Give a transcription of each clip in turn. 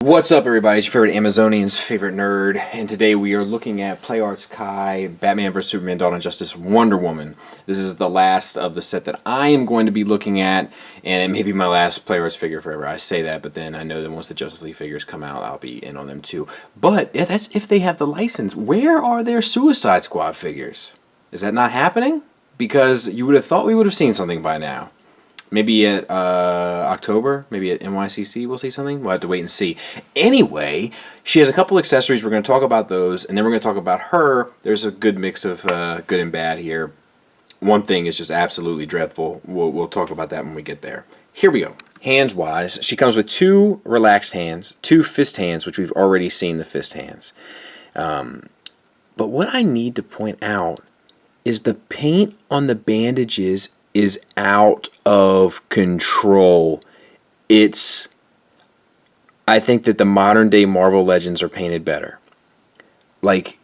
What's up, everybody? It's your favorite Amazonian's favorite nerd, and today we are looking at Play Arts Kai, Batman vs. Superman, Dawn of Justice, Wonder Woman. This is the last of the set that I am going to be looking at, and it may be my last Play Arts figure forever. I say that, but then I know that once the Justice League figures come out, I'll be in on them too. But yeah, that's if they have the license. Where are their Suicide Squad figures? Is that not happening? Because you would have thought we would have seen something by now. Maybe at October, maybe at NYCC we'll see something. We'll have to wait and see. Anyway, she has a couple accessories. We're going to talk about those, and then we're going to talk about her. There's a good mix of good and bad here. One thing is just absolutely dreadful. We'll talk about that when we get there. Here we go. Hands-wise, she comes with two relaxed hands, two fist hands, which we've already seen the fist hands. But what I need to point out is the paint on the bandages is out of control. I think that the modern day Marvel Legends are painted better. Like,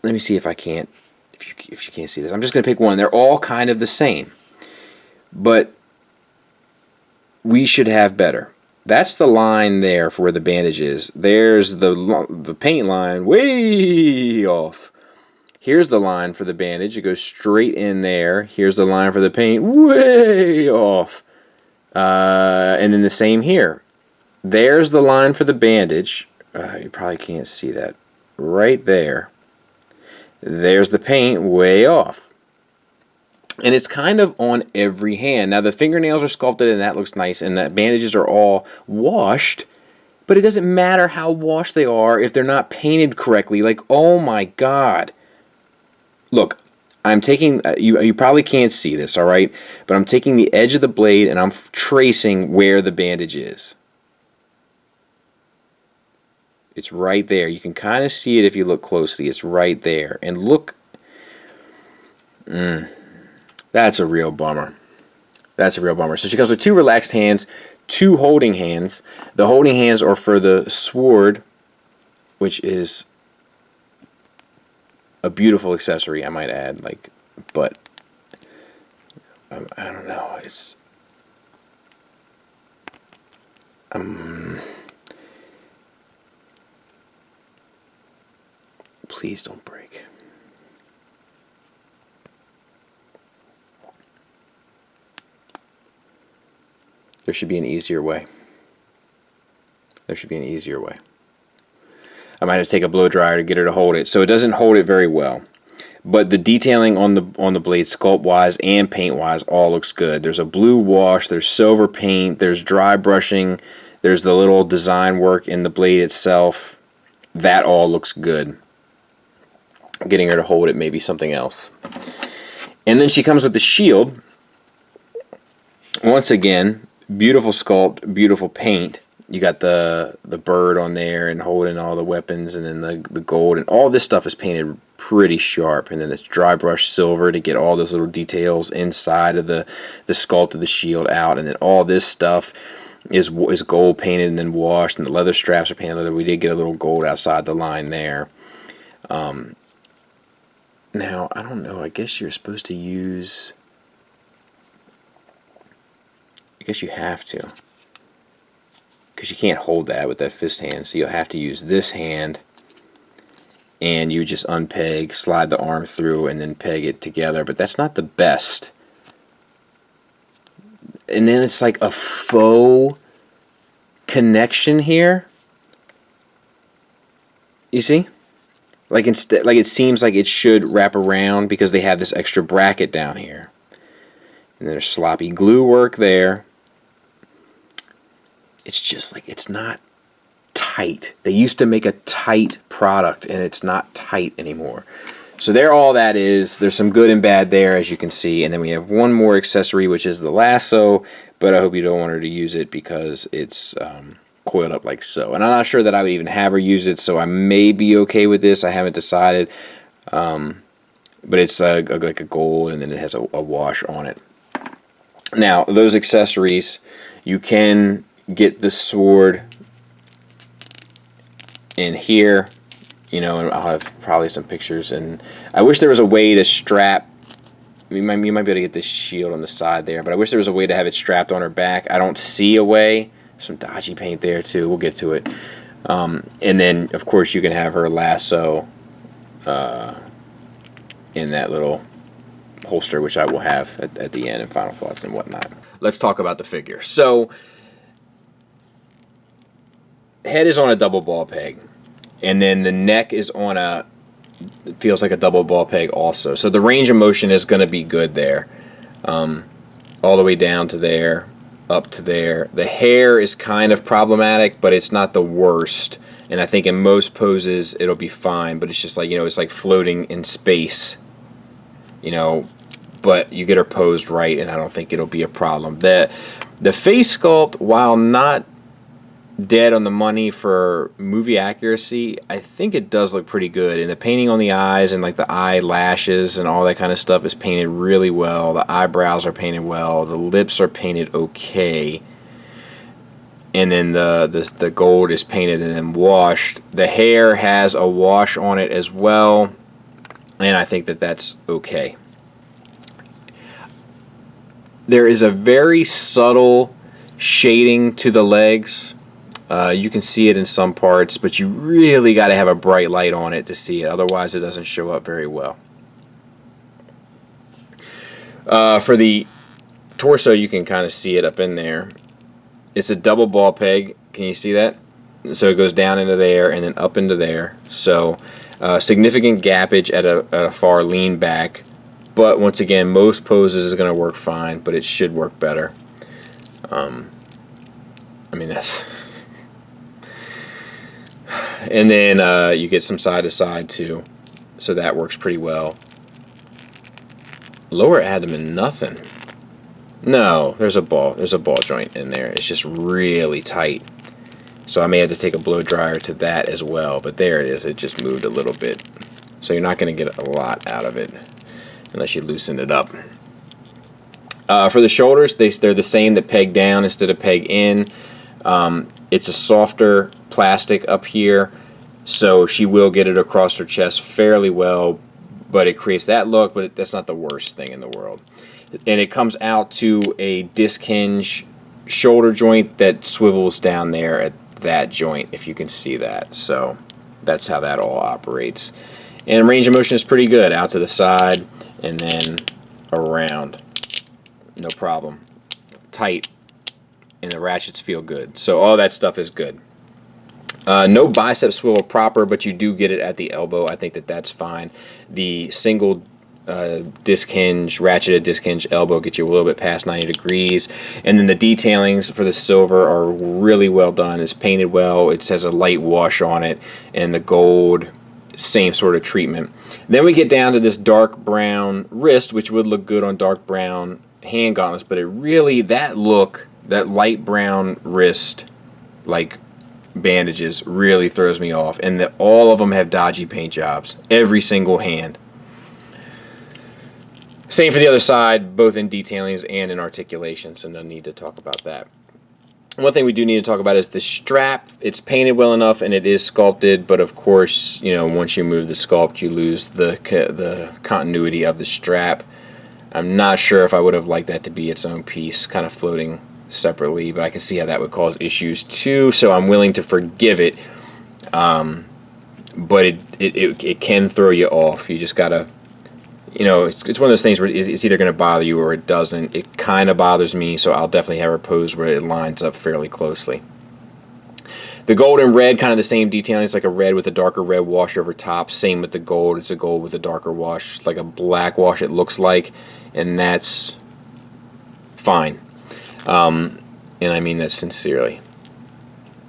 let me see if I can't, if you can't see this. I'm just going to pick one. They're all kind of the same. But we should have better. That's the line there for where the bandage is. There's the paint line way off. Here's the line for the bandage. It goes straight in there. Here's the line for the paint. Way off. And then the same here. There's the line for the bandage. You probably can't see that. Right there. There's the paint. Way off. And it's kind of on every hand. Now the fingernails are sculpted and that looks nice. And the bandages are all washed. But it doesn't matter how washed they are if they're not painted correctly. Like, oh my God. Look, I'm taking, you probably can't see this, all right? But I'm taking the edge of the blade and I'm tracing where the bandage is. It's right there. You can kind of see it if you look closely. It's right there. And look, that's a real bummer. That's a real bummer. So she comes with two relaxed hands, two holding hands. The holding hands are for the sword, which is a beautiful accessory, I might add. Like, but I don't know. It's please don't break. There should be an easier way. There should be an easier way. I might have to take a blow dryer to get her to hold it. So it doesn't hold it very well. But the detailing on the blade, sculpt-wise and paint-wise, all looks good. There's a blue wash, there's silver paint, there's dry brushing, there's the little design work in the blade itself. That all looks good. Getting her to hold it may be something else. And then she comes with the shield. Once again, beautiful sculpt, beautiful paint. You got the bird on there and holding all the weapons, and then the gold, and all this stuff is painted pretty sharp. And then it's dry brush silver to get all those little details inside of the sculpt of the shield out. And then all this stuff is gold painted and then washed, and the leather straps are painted leather. We did get a little gold outside the line there. Now, I don't know. I guess you're supposed to use... I guess you have to. Because you can't hold that with that fist hand, so you'll have to use this hand, and you just unpeg, slide the arm through, and then peg it together. But that's not the best. And then it's like a faux connection here. You see? Like it seems like it should wrap around because they have this extra bracket down here. And there's sloppy glue work there. It's just like, it's not tight. They used to make a tight product, and it's not tight anymore. So there all that is. There's some good and bad there, as you can see. And then we have one more accessory, which is the lasso. But I hope you don't want her to use it because it's coiled up like so. And I'm not sure that I would even have her use it, so I may be okay with this. I haven't decided. But it's like a gold, and then it has a wash on it. Now, those accessories, you can get the sword in here, you know, and I'll have probably some pictures. And I wish there was a way to strap. You might be able to get this shield on the side there, but I wish there was a way to have it strapped on her back. I don't see a way. Some dodgy paint there too. We'll get to it. And then, of course, you can have her lasso in that little holster, which I will have at the end in final thoughts and whatnot. Let's talk about the figure. So, head is on a double ball peg, and then the neck is on a, it feels like a double ball peg also. So the range of motion is going to be good there. All the way down to there, up to there. The hair is kind of problematic, but it's not the worst. And I think in most poses it'll be fine, but it's just like, it's like floating in space, but you get her posed right, and I don't think it'll be a problem. The face sculpt, while not dead on the money for movie accuracy, I think it does look pretty good. And the painting on the eyes and like the eyelashes and all that kind of stuff is painted really well. The eyebrows are painted well. The lips are painted okay. And then the gold is painted and then washed. The hair has a wash on it as well, and I think that that's okay. There is a very subtle shading to the legs. You can see it in some parts, but you really got to have a bright light on it to see it. Otherwise, it doesn't show up very well. For the torso, you can kind of see it up in there. It's a double ball peg. Can you see that? So it goes down into there and then up into there. So significant gappage at a far lean back. But once again, most poses is going to work fine, but it should work better. That's... And then you get some side to side too, so that works pretty well. Lower abdomen, nothing. No, there's a ball joint in there. It's just really tight. So I may have to take a blow dryer to that as well. But there it is. It just moved a little bit. So you're not going to get a lot out of it unless you loosen it up. For the shoulders, they're the same, that peg down instead of peg in. It's a softer plastic up here, so she will get it across her chest fairly well, but it creates that look, but that's not the worst thing in the world. And it comes out to a disc hinge shoulder joint that swivels down there at that joint, if you can see that. So that's how that all operates. And range of motion is pretty good, out to the side and then around. No problem. Tight. And the ratchets feel good. So all that stuff is good. No bicep swivel proper, but you do get it at the elbow. I think that that's fine. The single disc hinge, ratcheted disc hinge elbow gets you a little bit past 90 degrees. And then the detailings for the silver are really well done. It's painted well. It has a light wash on it. And the gold, same sort of treatment. Then we get down to this dark brown wrist, which would look good on dark brown hand gauntlets, but it really, that light brown wrist, like bandages, really throws me off. And that all of them have dodgy paint jobs. Every single hand. Same for the other side, both in detailings and in articulation, so no need to talk about that. One thing we do need to talk about is the strap. It's painted well enough and it is sculpted, but of course, once you move the sculpt, you lose the continuity of the strap. I'm not sure if I would have liked that to be its own piece, kind of floating separately, but I can see how that would cause issues too, so I'm willing to forgive it. But it can throw you off. You just gotta, it's one of those things where it's either going to bother you or it doesn't. It kind of bothers me, so I'll definitely have her pose where it lines up fairly closely. The gold and red, kind of the same detailing. It's like a red with a darker red wash over top. Same with the gold. It's a gold with a darker wash. It's like a black wash, it looks like, and that's fine. And I mean that sincerely.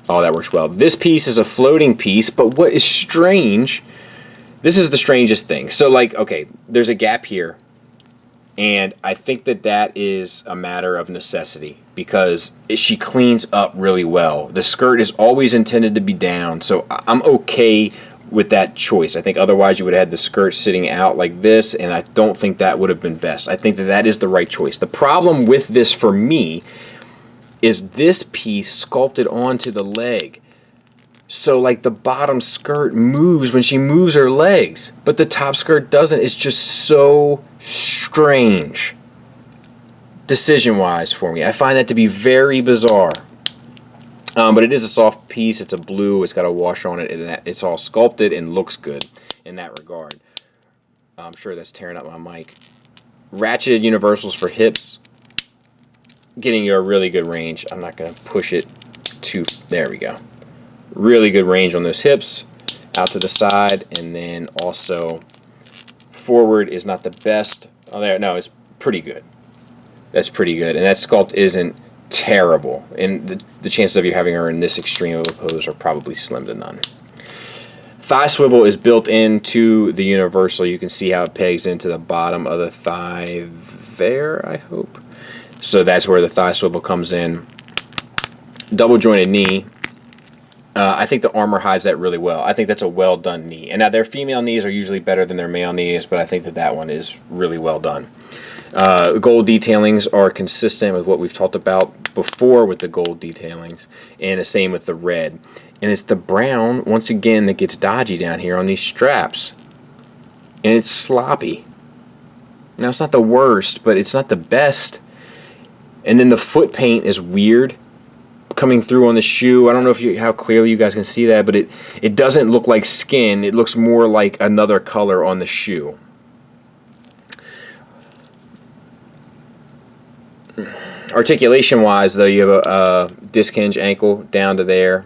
Oh, that works well. This piece is a floating piece, but what is strange, this is the strangest thing. So, okay, there's a gap here, and I think that is a matter of necessity because she cleans up really well. The skirt is always intended to be down, so I'm okay with that choice. I think otherwise you would have had the skirt sitting out like this, and I don't think that would have been best. I think that is the right choice. The problem with this for me is this piece sculpted onto the leg. So the bottom skirt moves when she moves her legs, but the top skirt doesn't. It's just so strange decision-wise for me. I find that to be very bizarre. But it is a soft piece. It's a blue. It's got a wash on it, and it's all sculpted and looks good in that regard. I'm sure that's tearing up my mic. Ratcheted universals for hips, getting you a really good range. I'm not going to push it too. There we go. Really good range on those hips, out to the side, and then also forward is not the best. Oh, there, no, it's pretty good. That's pretty good, and that sculpt isn't terrible. And the chances of you having her in this extreme of a pose are probably slim to none. Thigh swivel is built into the universal. You can see how it pegs into the bottom of the thigh there, I hope. So that's where the thigh swivel comes in. Double jointed knee. I think the armor hides that really well. I think that's a well done knee. And now their female knees are usually better than their male knees, but I think that one is really well done. Gold detailings are consistent with what we've talked about before with the gold detailings, and the same with the red. And it's the brown, once again, that gets dodgy down here on these straps. And it's sloppy. Now, it's not the worst, but it's not the best. And then the foot paint is weird coming through on the shoe. I don't know how clearly you guys can see that, but it doesn't look like skin. It looks more like another color on the shoe. Articulation wise, though, you have a disc hinge ankle down to there,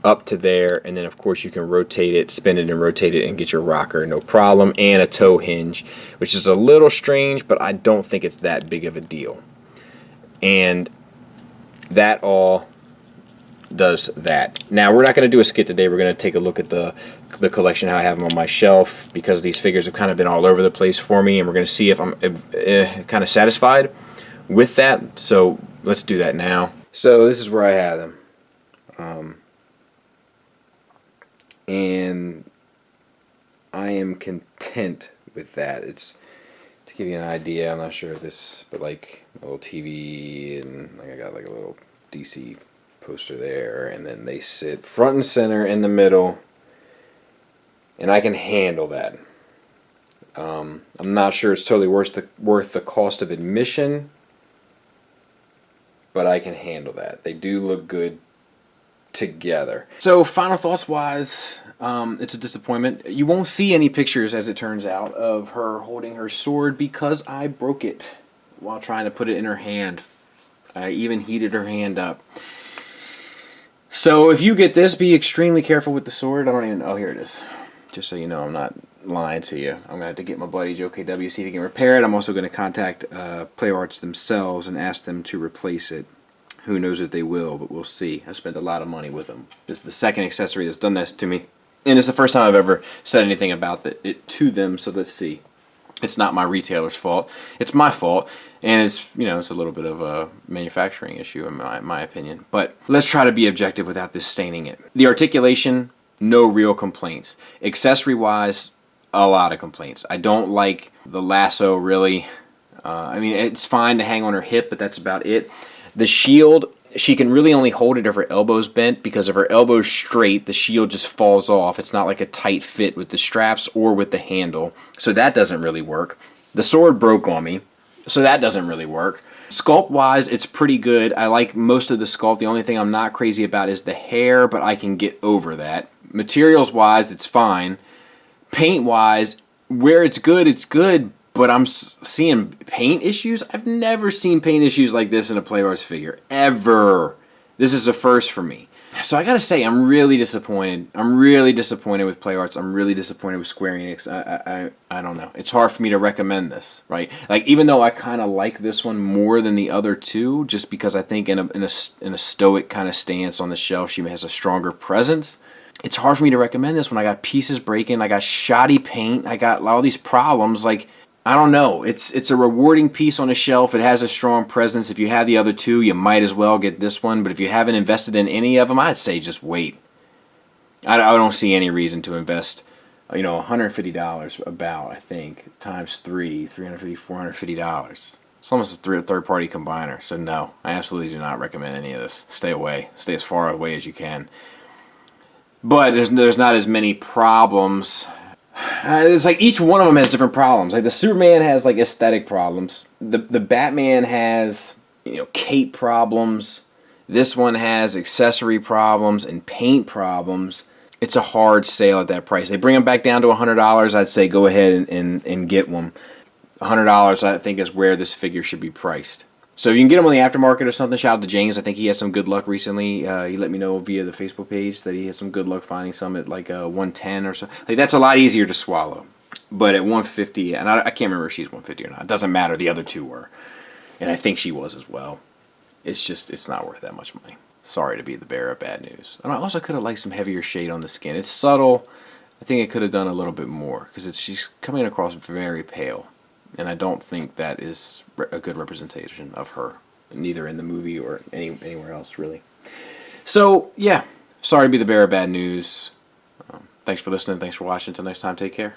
up to there, and then of course you can rotate it, spin it and rotate it and get your rocker, no problem, and a toe hinge, which is a little strange, but I don't think it's that big of a deal. And that all does that. Now, we're not going to do a skit today. We're going to take a look at the collection, how I have them on my shelf, because these figures have kind of been all over the place for me, and we're going to see if I'm kind of satisfied with that. So let's do that now. So this is where I have them. And I am content with that. It's to give you an idea, I'm not sure if this, but like a little TV, and like I got like a little DC poster there, and then they sit front and center in the middle, and I can handle that. I'm not sure it's totally worth the cost of admission, but I can handle that. They do look good together. So final thoughts wise, it's a disappointment. You won't see any pictures, as it turns out, of her holding her sword because I broke it while trying to put it in her hand. I even heated her hand up. So if you get this, be extremely careful with the sword. I don't even, oh, here it is. Just so you know, I'm not lying to you. I'm going to have to get my buddy Joe KW, see if he can repair it. I'm also going to contact Play Arts themselves and ask them to replace it. Who knows if they will, but we'll see. I spent a lot of money with them. This is the second accessory that's done this to me. And it's the first time I've ever said anything about it to them, so let's see. It's not my retailer's fault. It's my fault. And it's, you know, it's a little bit of a manufacturing issue in my opinion. But let's try to be objective without this staining it. The articulation, no real complaints. Accessory-wise, a lot of complaints. I don't like the lasso, really. I mean, it's fine to hang on her hip, but that's about it. The shield, she can really only hold it if her elbow's bent, because if her elbow's straight, the shield just falls off. It's not like a tight fit with the straps or with the handle, so that doesn't really work. The sword broke on me, so that doesn't really work. Sculpt-wise, it's pretty good. I like most of the sculpt. The only thing I'm not crazy about is the hair, but I can get over that. Materials-wise, it's fine. Paint-wise, where it's good, but I'm seeing paint issues. I've never seen paint issues like this in a Play Arts figure, ever. This is a first for me. So I gotta say, I'm really disappointed. I'm really disappointed with Play Arts. I'm really disappointed with Square Enix. I don't know. It's hard for me to recommend this, right? Like, even though I kind of like this one more than the other two, just because I think in a stoic kind of stance on the shelf, she has a stronger presence. It's hard for me to recommend this when I got pieces breaking, I got shoddy paint, I got all these problems. Like, I don't know. It's a rewarding piece on a shelf. It has a strong presence. If you have the other two, you might as well get this one. But if you haven't invested in any of them, I'd say just wait. I don't see any reason to invest, you know, $150 about, I think, times 3, $350, $450. It's almost a third-party combiner. So no, I absolutely do not recommend any of this. Stay away. Stay as far away as you can. But there's not as many problems. It's like each one of them has different problems. Like the Superman has like aesthetic problems. The Batman has, you know, cape problems. This one has accessory problems and paint problems. It's a hard sale at that price. They bring them back down to $100. I'd say go ahead and get one. $100 I think is where this figure should be priced. So if you can get them on the aftermarket or something, shout out to James. I think he had some good luck recently. He let me know via the Facebook page that he had some good luck finding some at like 110 or so. Like, that's a lot easier to swallow. But at 150, and I can't remember if she's 150 or not. It doesn't matter. The other two were. And I think she was as well. It's not worth that much money. Sorry to be the bearer of bad news. And I also could have liked some heavier shade on the skin. It's subtle. I think it could have done a little bit more because she's coming across very pale. And I don't think that is a good representation of her, neither in the movie or anywhere else, really. So, yeah, sorry to be the bearer of bad news. Thanks for listening. Thanks for watching. Until next time, take care.